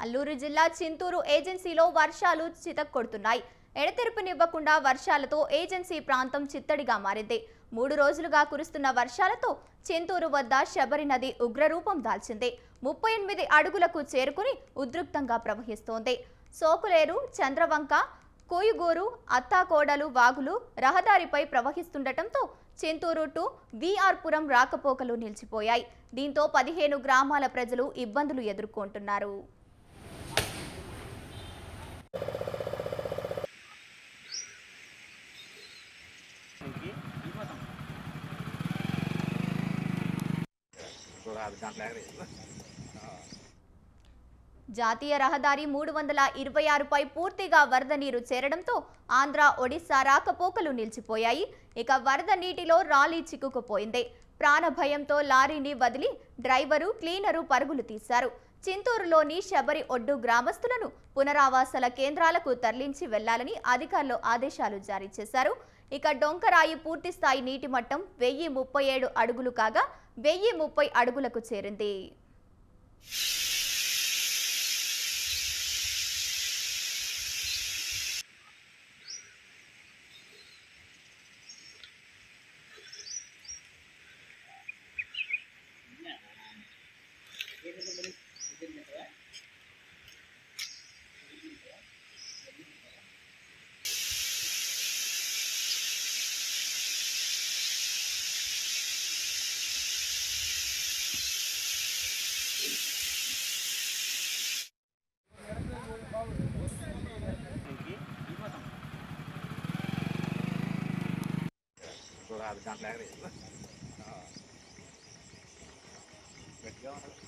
అల్లూరు జిల్లా చింతూరు ఏజెన్సీలో వర్షాలు చితక్కొడుతున్నాయి. ఎడతెరిపినివ్వకుండా వర్షాలతో ఏజెన్సీ ప్రాంతం చిత్తడిగా మారింది. 3 రోజులుగా కురుస్తున్న వర్షాలతో చింతూరు వద్ద శబరి నది ఉగ్రరూపం దాల్చింది. 38 అడుగులకు చేరుకుని ఉద్రిక్తంగా ప్రవహిస్తోంది. సోకులేరు, చంద్రవంక, కోయుగూరు, అత్తాకోడలు వాగులు రహదారిపై ప్రవహిస్తుండటంతో చింతూరు టు విఆర్పురం రాకపోకలు నిలిచిపోయాయి. దీంతో 15 గ్రామాల ప్రజలు ఇబ్బందులు ఎదుర్కొంటున్నారు. జాతీయ రహదారి 326పై పూర్తిగా వరద నీరు చేరడంతో ఆంధ్ర, ఒడిశా రాకపోకలు నిలిచిపోయాయి. ఇక వరద నీటిలో రాలీ చిక్కుకుపోయింది. ప్రాణ భయంతో లారీని వదిలి డ్రైవరు, క్లీనరు పరుగులు తీశారు. చింతూరులోని శబరి ఒడ్డు గ్రామస్తులను పునరావాసాల కేంద్రాలకు తరలించి వెళ్లాలని అధికారులు ఆదేశాలు జారీ చేశారు. ఇక డొంకరాయి పూర్తి స్థాయి నీటి మట్టం 1037 అడుగులు కాగా 1030 అడుగులకు చేరింది. దాంట్లో గట్టిగా ఉంటుంది.